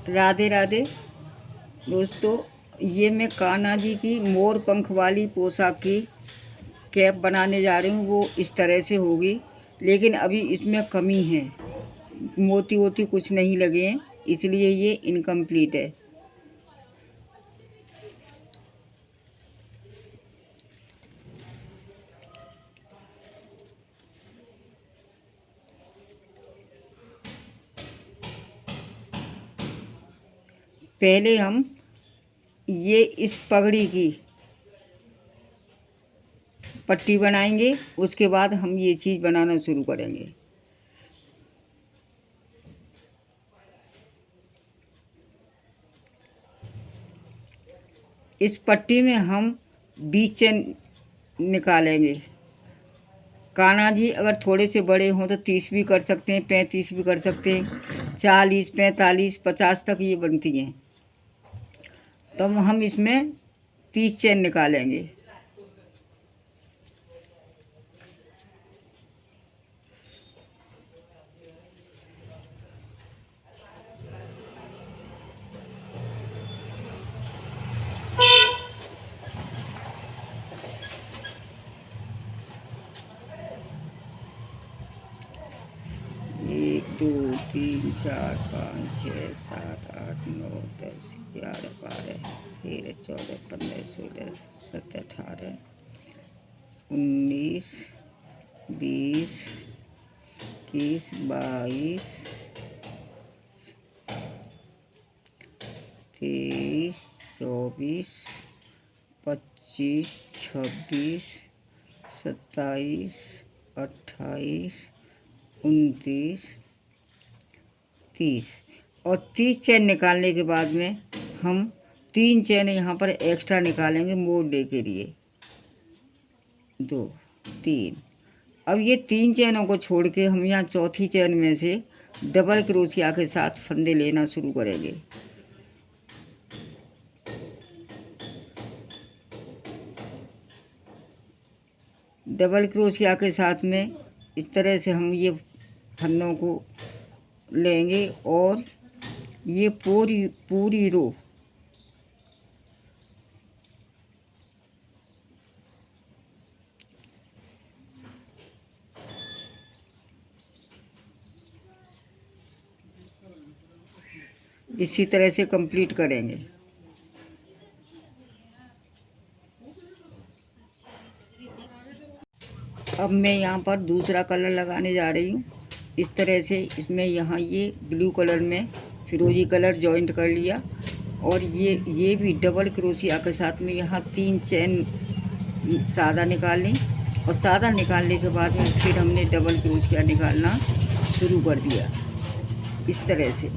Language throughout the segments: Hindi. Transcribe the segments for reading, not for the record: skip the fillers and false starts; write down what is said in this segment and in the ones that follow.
राधे राधे दोस्तों, ये मैं कान्हा जी की मोर पंख वाली पोशाक की कैप बनाने जा रही हूँ। वो इस तरह से होगी, लेकिन अभी इसमें कमी है, मोती वोती कुछ नहीं लगे हैं, इसलिए ये इनकम्प्लीट है। पहले हम ये इस पगड़ी की पट्टी बनाएंगे, उसके बाद हम ये चीज़ बनाना शुरू करेंगे। इस पट्टी में हम 20 चैन निकालेंगे। कान्हा जी अगर थोड़े से बड़े हों तो 30 भी कर सकते हैं, 35 भी कर सकते हैं, 40, 45, 50 तक ये बनती हैं। तो हम इसमें 30 चैन निकालेंगे। एक, दो, तीन, चार, 5, 6, 7, 8, 9, 10, 11, 12, 13, 14, 15, 16, 17, 18, 19, 20, 21, 22, 23, 24, 25, 26, 27, 28, 29, 30 और 30 चैन निकालने के बाद में हम 3 चैन यहाँ पर एक्स्ट्रा निकालेंगे मोड़ने के लिए। 2, 3। अब ये 3 चैनों को छोड़ के हम यहाँ चौथी चैन में से डबल क्रोशिया के साथ फंदे लेना शुरू करेंगे। डबल क्रोशिया के साथ में इस तरह से हम ये फंदों को लेंगे और ये पूरी रो इसी तरह से कंप्लीट करेंगे। अब मैं यहाँ पर दूसरा कलर लगाने जा रही हूँ। इस तरह से इसमें यहाँ ये ब्लू कलर में फिरोजी कलर जॉइंट कर लिया और ये भी डबल क्रोशिया के साथ में यहाँ 3 चैन सादा निकाल ली और सादा निकालने के बाद में फिर हमने डबल क्रोशिया निकालना शुरू कर दिया इस तरह से।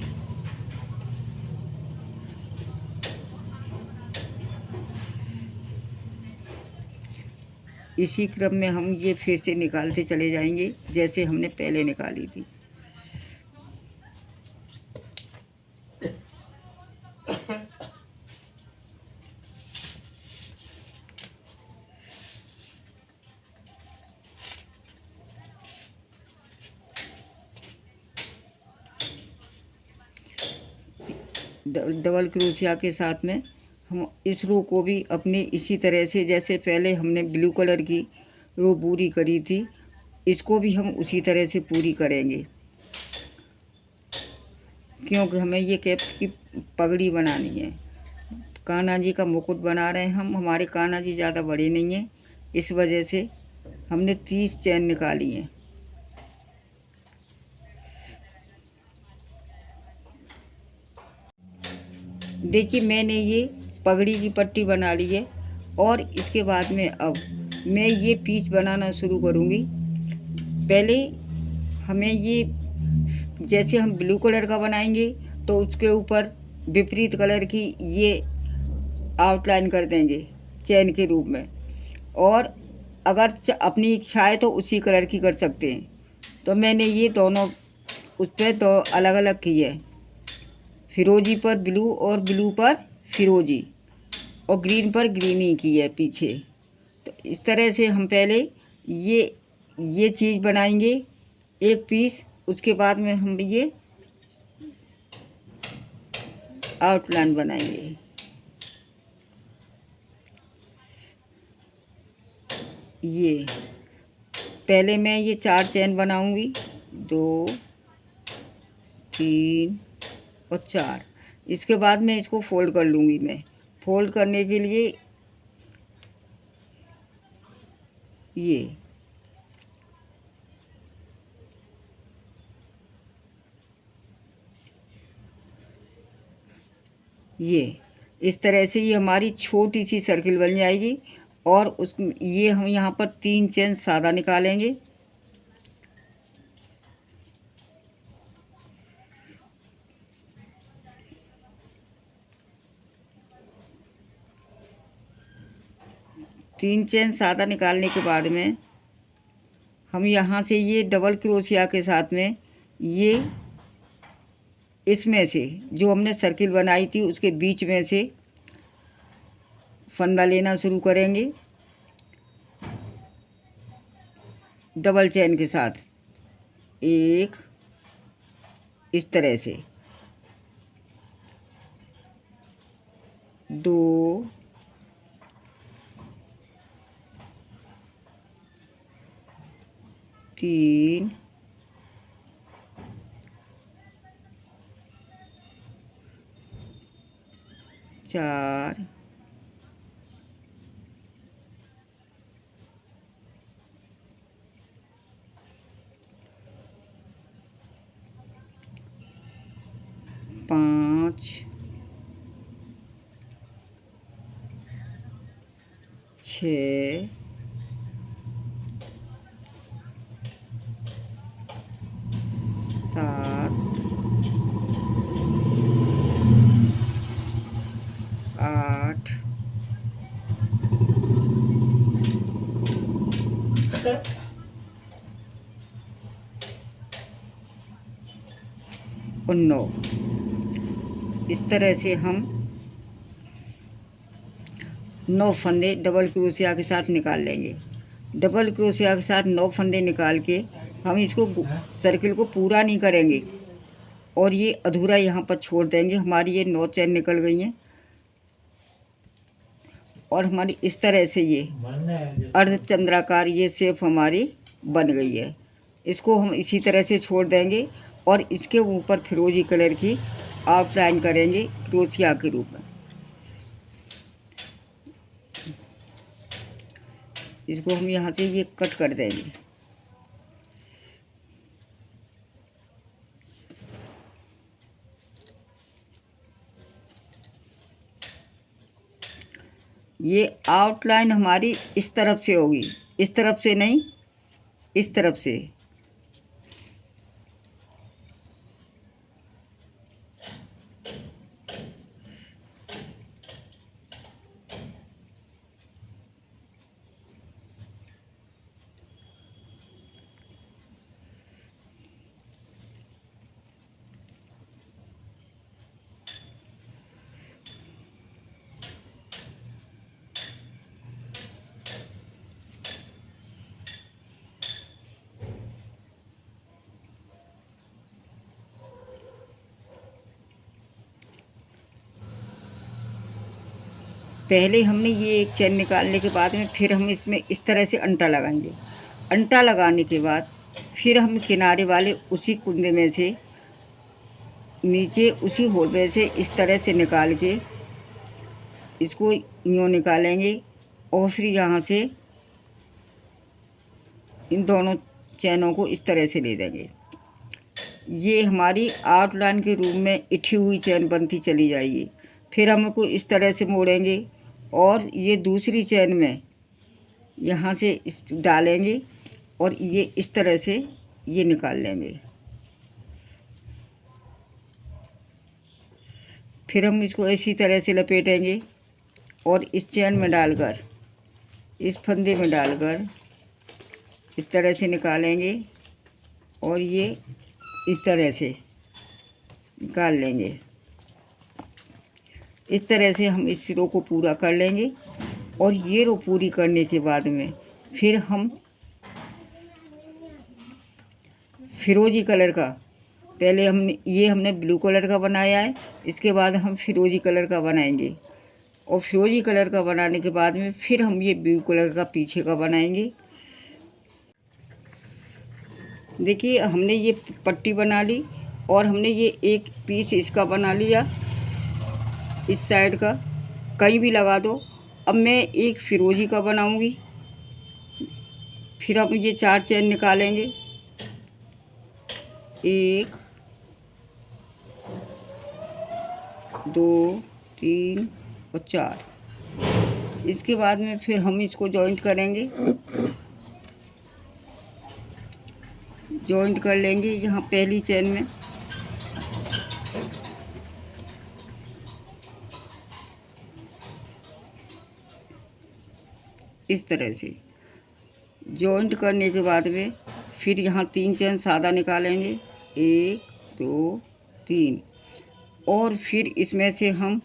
इसी क्रम में हम ये फिर से निकालते चले जाएंगे जैसे हमने पहले निकाली थी। डबल क्रोशिया के साथ में हम इस रो को भी अपनी इसी तरह से जैसे पहले हमने ब्लू कलर की रो पूरी करी थी, इसको भी हम उसी तरह से पूरी करेंगे, क्योंकि हमें ये कैप की पगड़ी बनानी है। कान्हा जी का मुकुट बना रहे हैं हम। हमारे कान्हा जी ज़्यादा बड़े नहीं हैं, इस वजह से हमने 30 चैन निकाली हैं। देखिए मैंने ये पगड़ी की पट्टी बना ली है और इसके बाद में अब मैं ये पीस बनाना शुरू करूँगी। पहले हमें ये जैसे हम ब्लू कलर का बनाएंगे तो उसके ऊपर विपरीत कलर की ये आउटलाइन कर देंगे चैन के रूप में, और अगर अपनी इच्छा है तो उसी कलर की कर सकते हैं। तो मैंने ये दोनों उस पर तो अलग अलग की है, फिरोजी पर ब्लू और ब्लू पर फिरोजी और ग्रीन पर ग्रीनी की है पीछे। तो इस तरह से हम पहले ये चीज़ बनाएंगे एक पीस, उसके बाद में हम ये आउटलाइन बनाएंगे। ये पहले मैं ये 4 चैन बनाऊंगी, 2 3 और 4। इसके बाद मैं इसको फोल्ड कर लूँगी। मैं फोल्ड करने के लिए ये इस तरह से ये हमारी छोटी सी सर्किल बन जाएगी। और उस ये हम यहाँ पर 3 चेन सादा निकालेंगे। तीन चेन सादा निकालने के बाद में हम यहाँ से ये डबल क्रोशिया के साथ में ये इसमें से जो हमने सर्किल बनाई थी उसके बीच में से फंदा लेना शुरू करेंगे डबल चेन के साथ। एक इस तरह से, 2 3 4 5 6 7 8 और 9। इस तरह से हम 9 फंदे डबल क्रोशिया के साथ निकाल लेंगे। डबल क्रोशिया के साथ 9 फंदे निकाल के हम इसको सर्किल को पूरा नहीं करेंगे और ये अधूरा यहाँ पर छोड़ देंगे। हमारी ये 9 चैन निकल गई हैं और हमारी इस तरह से ये अर्धचंद्राकार ये शेप हमारी बन गई है। इसको हम इसी तरह से छोड़ देंगे और इसके ऊपर फिरोजी कलर की आउटलाइन करेंगे क्रोशिया के रूप में। इसको हम यहाँ से ये कट कर देंगे। ये आउटलाइन हमारी इस तरफ से होगी, इस तरफ से नहीं, इस तरफ से। पहले हमने ये एक चैन निकालने के बाद में फिर हम इसमें इस तरह से अंटा लगाएंगे। अंटा लगाने के बाद फिर हम किनारे वाले उसी कुंदे में से नीचे उसी होल में से इस तरह से निकाल के इसको यूँ निकालेंगे और फिर यहाँ से इन दोनों चैनों को इस तरह से ले देंगे। ये हमारी आउटलाइन के रूप में इठी हुई चैन बनती चली जाएगी। फिर हम इसको इस तरह से मोड़ेंगे और ये दूसरी चैन में यहाँ से इस डालेंगे और ये इस तरह से ये निकाल लेंगे। फिर हम इसको इसी तरह से लपेटेंगे और इस चैन में डालकर, इस फंदे में डालकर इस तरह से निकालेंगे और ये इस तरह से निकाल लेंगे। इस तरह से हम इस रो को पूरा कर लेंगे और ये रो पूरी करने के बाद में फिर हम फिरोजी कलर का पहले हमने ब्लू कलर का बनाया है, इसके बाद हम फिरोजी कलर का बनाएंगे, और फिरोजी कलर का बनाने के बाद में फिर हम ये ब्लू कलर का पीछे का बनाएंगे। देखिए हमने ये पट्टी बना ली और हमने ये एक पीस इसका बना लिया, इस साइड का कहीं भी लगा दो। अब मैं एक फिरोजी का बनाऊंगी, फिर हम ये 4 चैन निकालेंगे, 1 2 3 और 4। इसके बाद में फिर हम इसको जॉइंट करेंगे, जॉइंट कर लेंगे यहाँ पहली चैन में। इस तरह से जॉइंट करने के बाद में फिर यहाँ 3 चैन सादा निकालेंगे, 1 2 3, और फिर इसमें से हम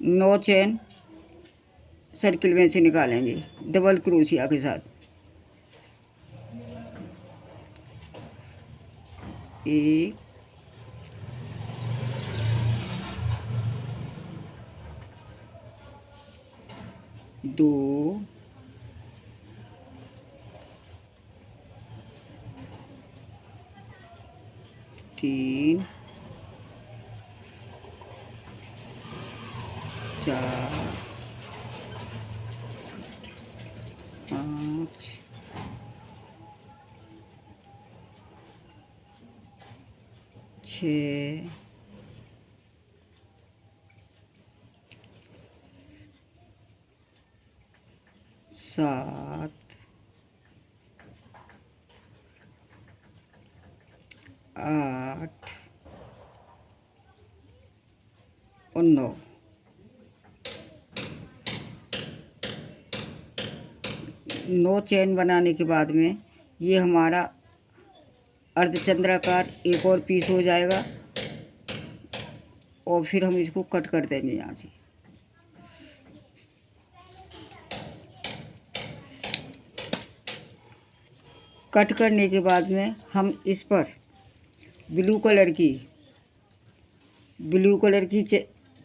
9 चैन सर्किल में से निकालेंगे डबल क्रोशिया के साथ। 1 2 3 4 5 6 7 8 और 9। 9 चैन बनाने के बाद में ये हमारा अर्धचंद्राकार एक और पीस हो जाएगा, और फिर हम इसको कट कर देंगे यहाँ से। कट करने के बाद में हम इस पर ब्लू कलर की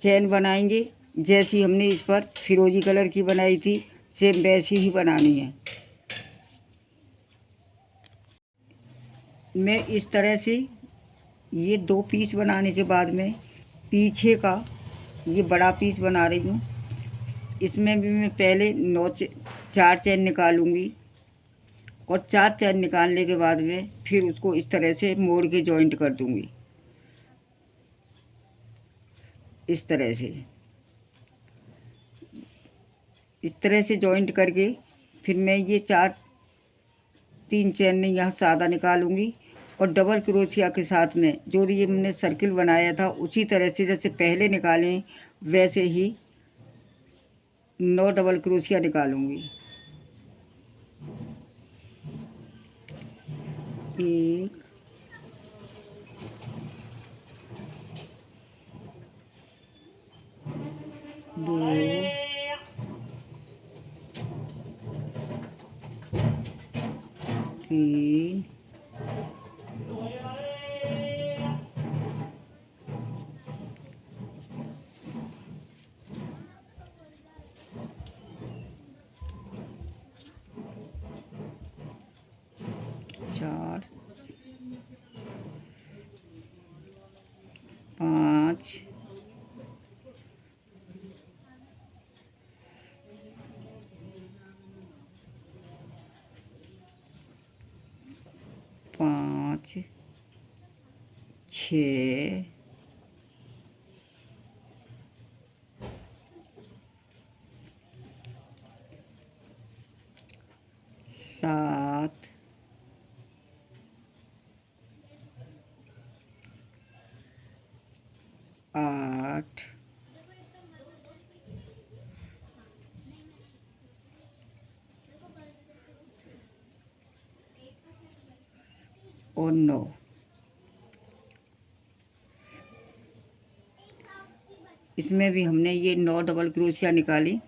चैन बनाएंगे, जैसी हमने इस पर फिरोजी कलर की बनाई थी, सेम वैसी ही बनानी है। मैं इस तरह से ये 2 पीस बनाने के बाद में पीछे का ये बड़ा पीस बना रही हूँ। इसमें भी मैं पहले 4 चैन निकालूंगी, और 4 चैन निकालने के बाद में फिर उसको इस तरह से मोड़ के जॉइंट कर दूंगी, इस तरह से जॉइंट करके फिर मैं ये 3 चैन यहाँ सादा निकालूंगी, और डबल क्रोशिया के साथ में जो ये मैंने सर्किल बनाया था उसी तरह से जैसे पहले निकालें वैसे ही 9 डबल क्रोशिया निकालूंगी। 1 2 3 4 5 5 6 7 8 और 9। इसमें भी हमने ये 9 डबल क्रोशिया निकाली,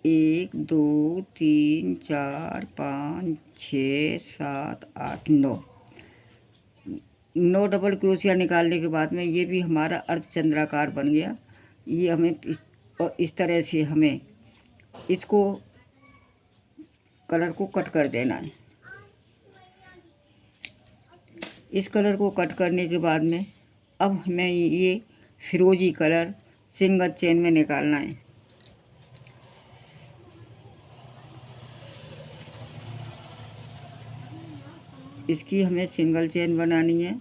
1 2 3 4 5 6 7 8 9। 9 डबल क्रोशिया निकालने के बाद में ये भी हमारा अर्धचंद्राकार बन गया। ये हमें इस तरह से हमें इसको कलर को कट कर देना है। इस कलर को कट करने के बाद में अब हमें ये फिरोजी कलर सिंगल चेन में निकालना है। इसकी हमें सिंगल चेन बनानी है।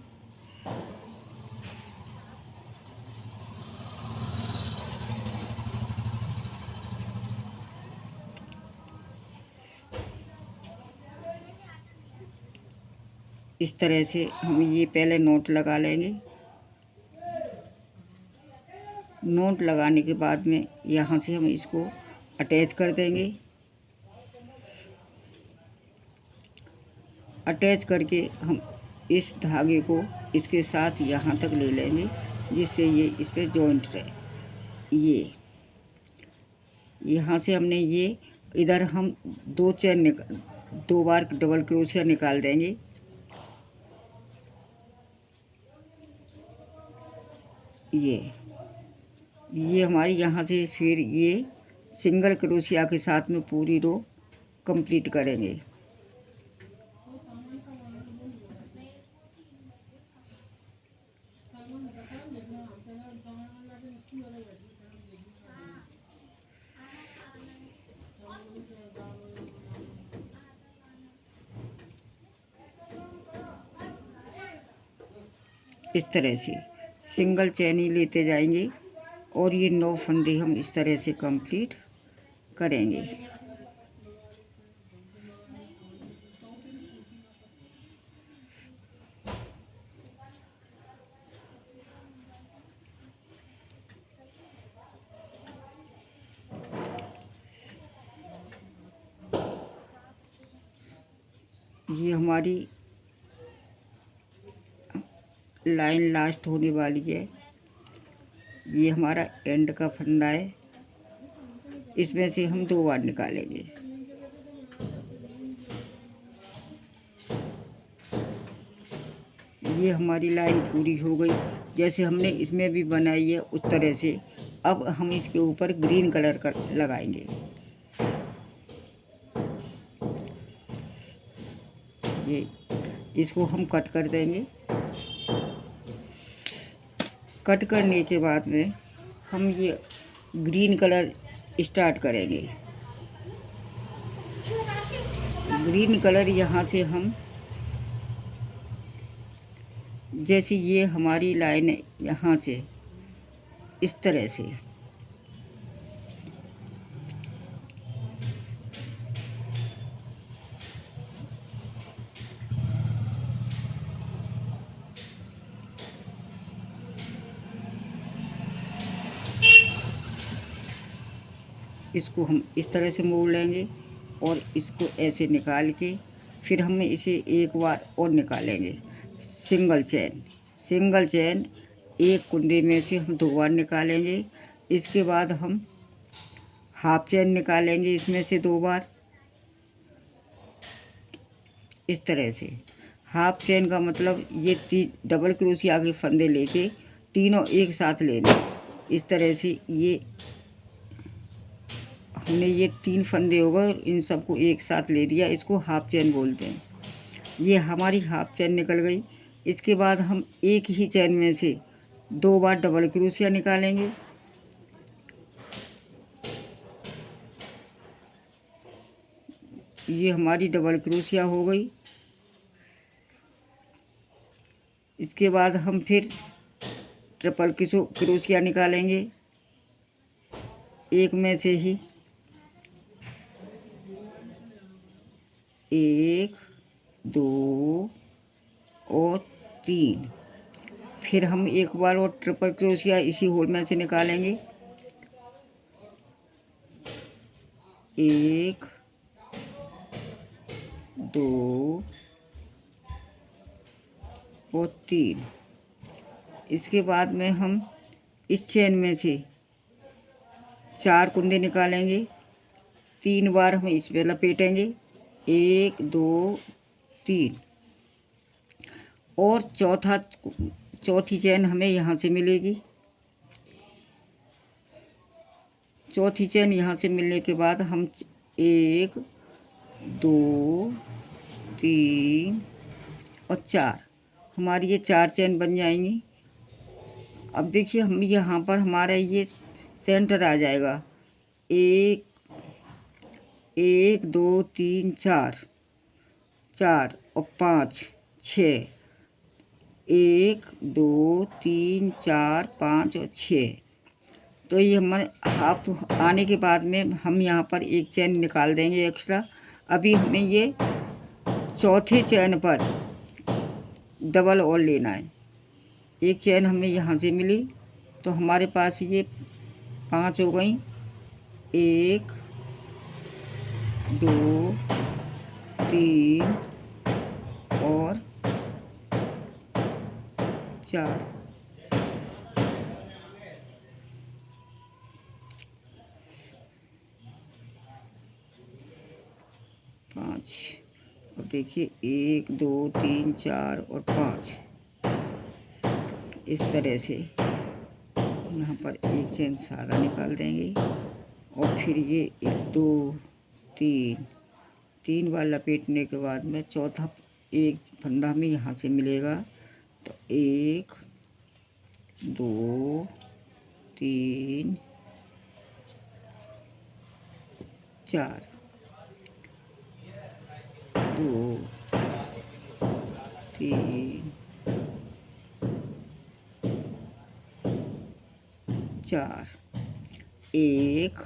इस तरह से हम ये पहले नोट लगा लेंगे। नोट लगाने के बाद में यहाँ से हम इसको अटैच कर देंगे। अटैच करके हम इस धागे को इसके साथ यहाँ तक ले लेंगे, जिससे ये इस पर जॉइंट रहे। ये यहाँ से हमने ये इधर हम 2 बार डबल क्रोशिया निकाल देंगे। ये हमारी यहाँ से फिर ये सिंगल क्रोशिया के साथ में पूरी रो कंप्लीट करेंगे। इस तरह से सिंगल चैन ही लेते जाएंगे और ये 9 फंदे हम इस तरह से कंप्लीट करेंगे। ये हमारी लाइन लास्ट होने वाली है। ये हमारा एंड का फंदा है। इसमें से हम 2 बार निकालेंगे। ये हमारी लाइन पूरी हो गई। जैसे हमने इसमें भी बनाई है उस तरह से अब हम इसके ऊपर ग्रीन कलर का लगाएंगे। ये इसको हम कट कर देंगे। कट करने के बाद में हम ये ग्रीन कलर स्टार्ट करेंगे। ग्रीन कलर यहाँ से हम जैसे ये हमारी लाइन है यहाँ से इस तरह से इसको हम इस तरह से मोड़ लेंगे और इसको ऐसे निकाल के फिर हम इसे एक बार और निकालेंगे। सिंगल चैन एक कुंडे में से हम 2 बार निकालेंगे। इसके बाद हम हाफ चैन निकालेंगे इसमें से 2 बार। इस तरह से हाफ चैन का मतलब ये डबल क्रोशिया के फंदे लेके तीनों एक साथ लेने। इस तरह से ये हमने ये 3 फंदे हो गए और इन सबको एक साथ ले दिया। इसको हाफ चैन बोलते हैं। ये हमारी हाफ चैन निकल गई। इसके बाद हम एक ही चैन में से 2 बार डबल क्रोशिया निकालेंगे। ये हमारी डबल क्रोशिया हो गई। इसके बाद हम फिर ट्रिपल क्रोशिया निकालेंगे एक में से ही। 1 2 और 3। फिर हम एक बार और ट्रिपल क्रोशिया इसी होल में से निकालेंगे। 1 2 और 3। इसके बाद में हम इस चैन में से 4 कुंदे निकालेंगे। 3 बार हम इसमें लपेटेंगे। 1 2 3 और चौथी चैन हमें यहाँ से मिलेगी। चौथी चैन यहाँ से मिलने के बाद हम 1 2 3 और 4, हमारी ये 4 चैन बन जाएंगी। अब देखिए हम यहाँ पर हमारा ये सेंटर आ जाएगा। 1 1 2 3 4 4 और 5 6, 1 2 3 4 5 और 6। तो ये हमारे हाफ आने के बाद में हम यहाँ पर एक चैन निकाल देंगे एक्स्ट्रा। अभी हमें ये चौथे चैन पर डबल और लेना है। एक चैन हमें यहाँ से मिली तो हमारे पास ये 5 हो गई। 1 2 3 और 4। अब देखिए 1 2 3 4 और 5, इस तरह से यहाँ पर एक चैन सादा निकाल देंगे और फिर ये 1 2 3 बार लपेटने के बाद में चौथा एक फंदा में यहाँ से मिलेगा। तो 1 2 3 4 2 3 4, 1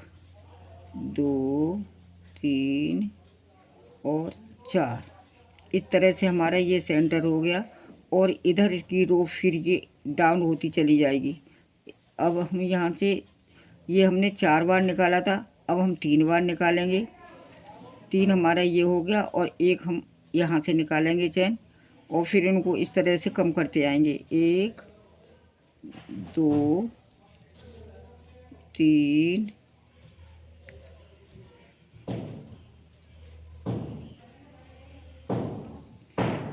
2 3 और 4। इस तरह से हमारा ये सेंटर हो गया और इधर की रो फिर ये डाउन होती चली जाएगी। अब हम यहाँ से ये हमने 4 बार निकाला था, अब हम 3 बार निकालेंगे। 3 हमारा ये हो गया और एक हम यहाँ से निकालेंगे चैन और फिर इनको इस तरह से कम करते आएंगे। 1 2 3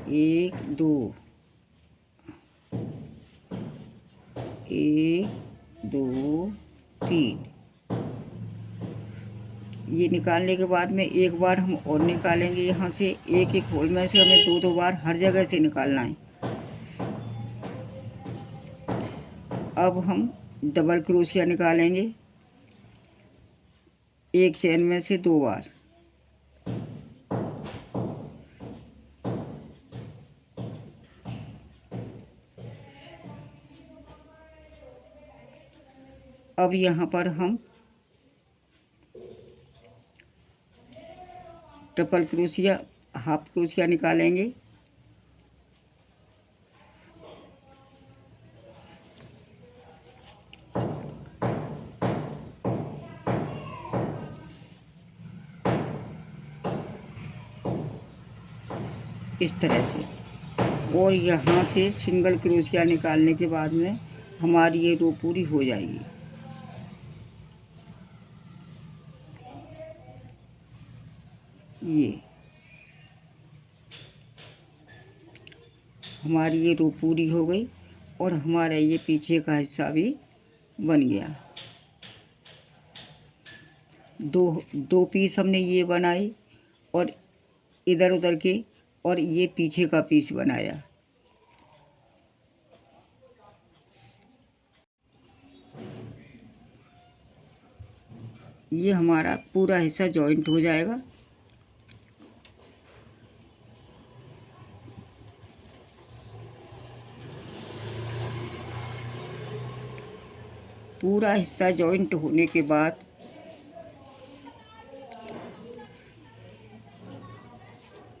1 2 1 2 3। ये निकालने के बाद में एक बार हम और निकालेंगे यहाँ से। एक एक होल में से हमें 2 बार हर जगह से निकालना है। अब हम डबल क्रोशिया निकालेंगे एक चैन में से 2 बार। अब यहाँ पर हम ट्रिपल क्रोशिया हाफ क्रोशिया निकालेंगे। इस तरह से और यहाँ से सिंगल क्रोशिया निकालने के बाद में हमारी ये रो पूरी हो जाएगी। ये हमारी ये रो पूरी हो गई और हमारा ये पीछे का हिस्सा भी बन गया। दो पीस हमने ये बनाए और इधर उधर के, और ये पीछे का पीस बनाया। ये हमारा पूरा हिस्सा जॉइंट हो जाएगा। पूरा हिस्सा जॉइंट होने के बाद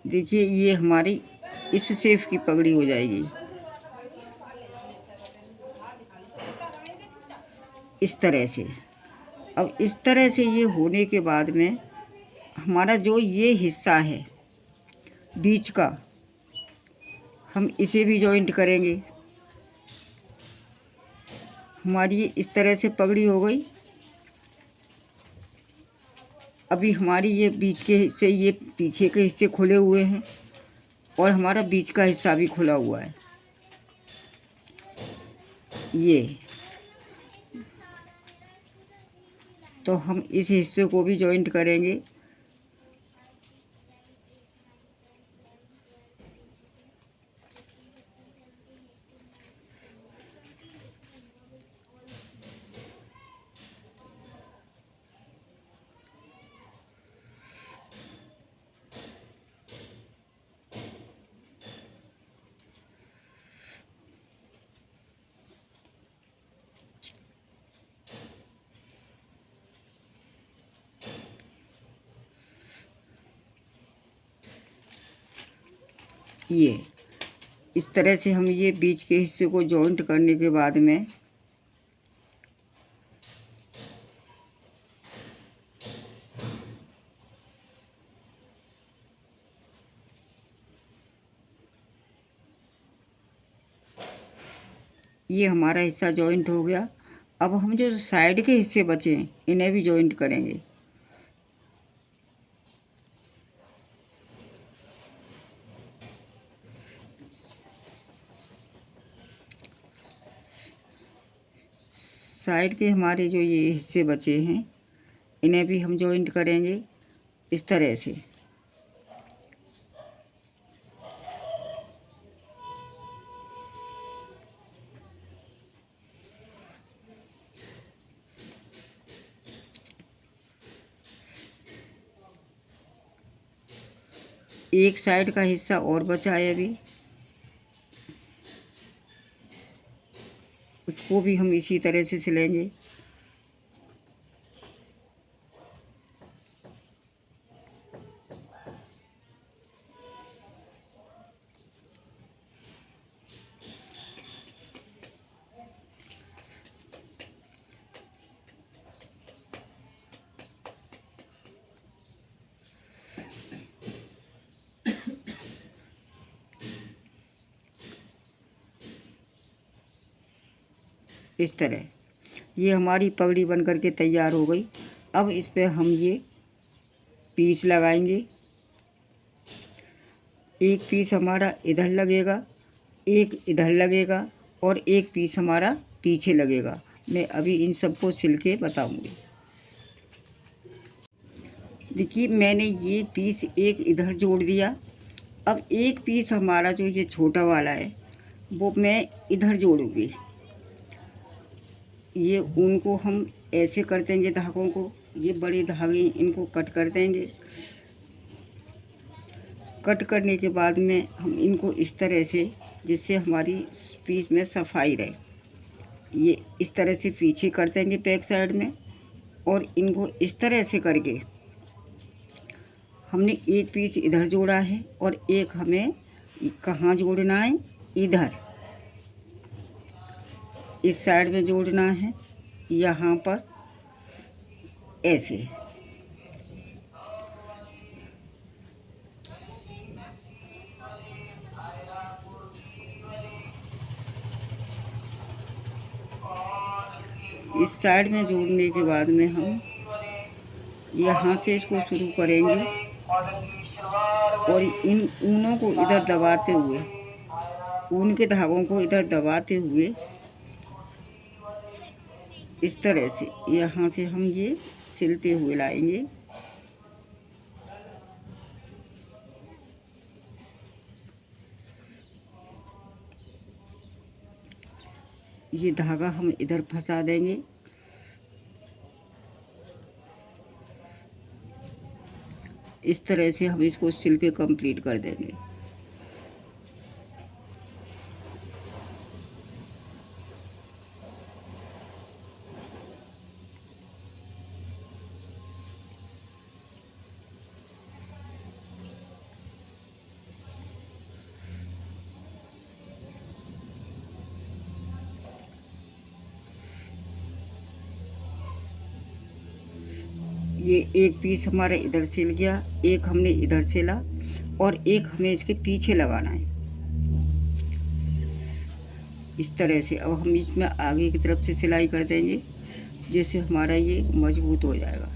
देखिए ये हमारी इस शेप की पगड़ी हो जाएगी। इस तरह से। अब इस तरह से ये होने के बाद में हमारा जो ये हिस्सा है बीच का, हम इसे भी जॉइंट करेंगे। हमारी इस तरह से पगड़ी हो गई। अभी हमारी ये बीच के हिस्से, ये पीछे के हिस्से खुले हुए हैं और हमारा बीच का हिस्सा भी खुला हुआ है। ये तो हम इस हिस्से को भी जॉइंट करेंगे। ये इस तरह से हम ये बीच के हिस्से को जॉइंट करने के बाद में ये हमारा हिस्सा जॉइंट हो गया। अब हम जो साइड के हिस्से बचे हैं इन्हें भी जॉइंट करेंगे। साइड के हमारे जो ये हिस्से बचे हैं इन्हें भी हम जॉइंट करेंगे इस तरह से। एक साइड का हिस्सा और बचा है अभी, उसको भी हम इसी तरह से सिलेंगे। इस तरह ये हमारी पगड़ी बन कर के तैयार हो गई। अब इस पे हम ये पीस लगाएंगे। एक पीस हमारा इधर लगेगा, एक इधर लगेगा और एक पीस हमारा पीछे लगेगा। मैं अभी इन सबको सिल के बताऊँगी। देखिए मैंने ये पीस एक इधर जोड़ दिया। अब एक पीस हमारा जो ये छोटा वाला है वो मैं इधर जोड़ूँगी। ये ऊन को हम ऐसे कर देंगे, धागों को, ये बड़े धागे इनको कट कर देंगे। कट करने के बाद में हम इनको इस तरह से, जिससे हमारी पीस में सफाई रहे, ये इस तरह से पीछे कर देंगे बैक साइड में। और इनको इस तरह से करके हमने एक पीस इधर जोड़ा है और एक हमें कहाँ जोड़ना है, इधर इस साइड में जोड़ना है, यहाँ पर ऐसे। इस साइड में जोड़ने के बाद में हम यहाँ से इसको शुरू करेंगे और इन ऊनों को इधर दबाते हुए, ऊन के धागों को इधर दबाते हुए इस तरह से यहाँ से हम ये सिलते हुए लाएंगे। ये धागा हम इधर फंसा देंगे। इस तरह से हम इसको सिल के कंप्लीट कर देंगे। ये एक पीस हमारा इधर सिल गया, एक हमने इधर सिला और एक हमें इसके पीछे लगाना है इस तरह से। अब हम इसमें आगे की तरफ से सिलाई कर देंगे, जिससे हमारा ये मजबूत हो जाएगा।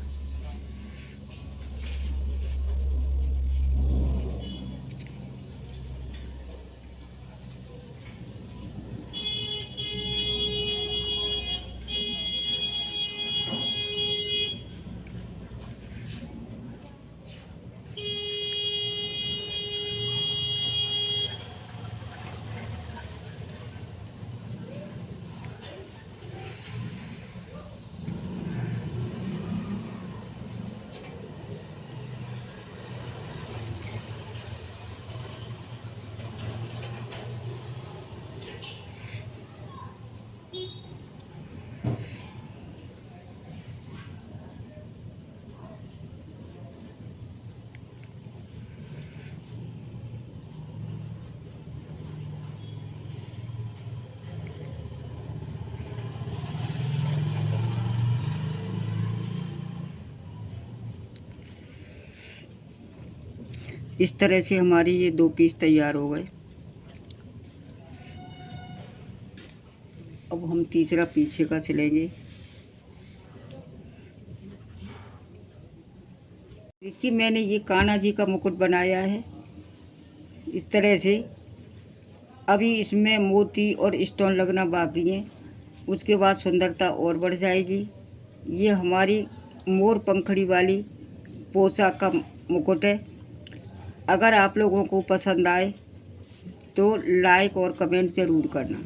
इस तरह से हमारे ये 2 पीस तैयार हो गए। अब हम तीसरा पीछे का सिलेंगे। देखिए मैंने ये कान्हा जी का मुकुट बनाया है इस तरह से। अभी इसमें मोती और स्टोन लगना बाकी है, उसके बाद सुंदरता और बढ़ जाएगी। ये हमारी मोर पंखड़ी वाली पोशाक का मुकुट है। अगर आप लोगों को पसंद आए तो लाइक और कमेंट ज़रूर करना।